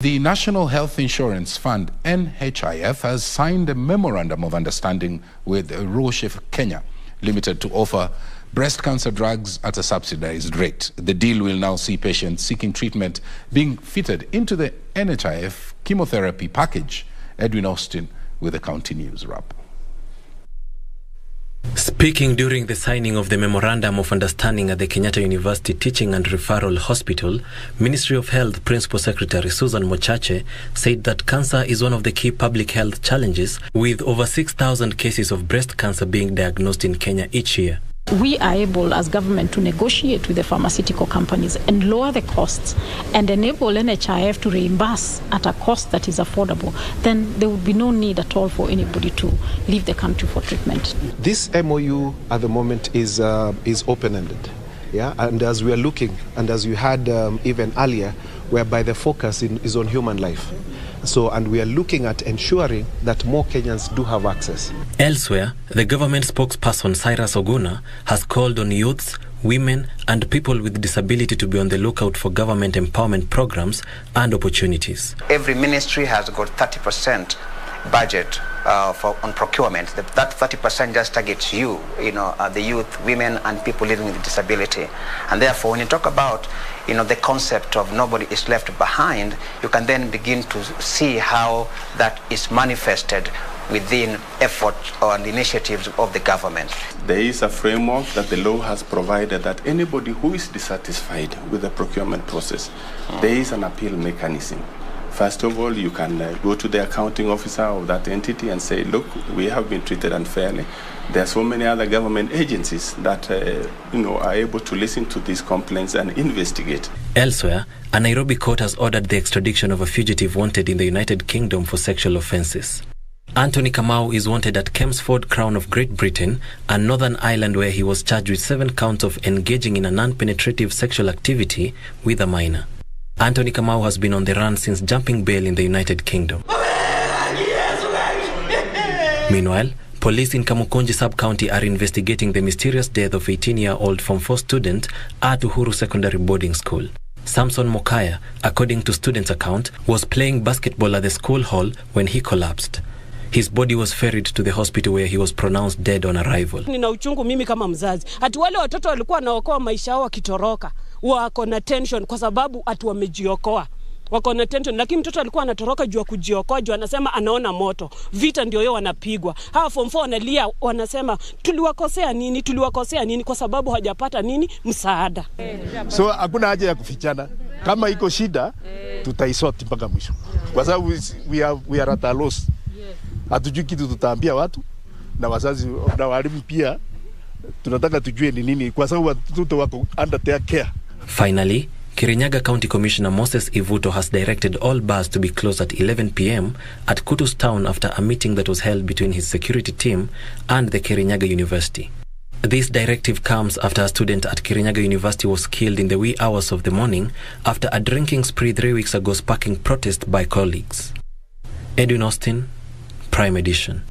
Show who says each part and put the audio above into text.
Speaker 1: The National Health Insurance Fund, NHIF, has signed a Memorandum of Understanding with Roche Kenya Limited to offer breast cancer drugs at a subsidized rate. The deal will now see patients seeking treatment being fitted into the NHIF chemotherapy package. Edwin Austin with the County News Wrap.
Speaker 2: Speaking during the signing of the Memorandum of Understanding at the Kenyatta University Teaching and Referral Hospital, Ministry of Health Principal Secretary Susan Mochache said that cancer is one of the key public health challenges, with over 6,000 cases of breast cancer being diagnosed in Kenya each year.
Speaker 3: We are able as government to negotiate with the pharmaceutical companies and lower the costs and enable NHIF to reimburse at a cost that is affordable. Then there would be no need at all for anybody to leave the country for treatment.
Speaker 4: This MOU at the moment is open-ended. Yeah, and as we are looking, and as you had even earlier, whereby the focus is on human life. So, and we are looking at ensuring that more Kenyans do have access.
Speaker 2: Elsewhere, the government spokesperson Cyrus Oguna has called on youths, women and people with disability to be on the lookout for government empowerment programs and opportunities.
Speaker 5: Every ministry has got 30% budget on procurement. That 30% just targets the youth, women and people living with disability. And therefore, when you talk about the concept of nobody is left behind, you can then begin to see how that is manifested within efforts and initiatives of the government.
Speaker 6: There is a framework that the law has provided that anybody who is dissatisfied with the procurement process, there is an appeal mechanism. First of all, you can go to the accounting officer of that entity and say, look, we have been treated unfairly. There are so many other government agencies that are able to listen to these complaints and investigate.
Speaker 2: Elsewhere, a Nairobi court has ordered the extradition of a fugitive wanted in the United Kingdom for sexual offences. Anthony Kamau is wanted at Chelmsford, Crown of Great Britain, and Northern Ireland, where he was charged with 7 counts of engaging in a non-penetrative sexual activity with a minor. Anthony Kamau has been on the run since jumping bail in the United Kingdom. Meanwhile, police in Kamukunji sub-county are investigating the mysterious death of 18-year-old Form 4 student at Uhuru Secondary Boarding School. Samson Mokaya, according to students' account, was playing basketball at the school hall when he collapsed. His body was ferried to the hospital where he was pronounced dead on arrival.
Speaker 7: Nina uchungu mimi kama mzazi. Ati wale watoto walikuwa wanaokoa maisha yao wakitoroka. Wako na tension kwa sababu ati wamejiokoa. Wako na tension, lakini mtoto alikuwa anatoroka juu ya kujiokoa, juu anasema anaona moto. Vita ndio yao wanapiga. Hawa form 4 wanalia, wanasema tuliwakosea nini kwa sababu hajapata msaada.
Speaker 8: So hakuna haja ya kufichana. Kama iko shida tutaisort mpaka mwisho. Kwa sababu we are at a loss. Hatujui kitu tutaambia watu na wazazi na walimu pia tunataka tujue ni nini kwa sababu watoto wako under their care.
Speaker 2: Finally, Kirinyaga County Commissioner Moses Ivuto has directed all bars to be closed at 11 p.m. at Kutus Town after a meeting that was held between his security team and the Kirinyaga University. This directive comes after a student at Kirinyaga University was killed in the wee hours of the morning after a drinking spree 3 weeks ago sparking protest by colleagues. Edwin Austin, Prime Edition.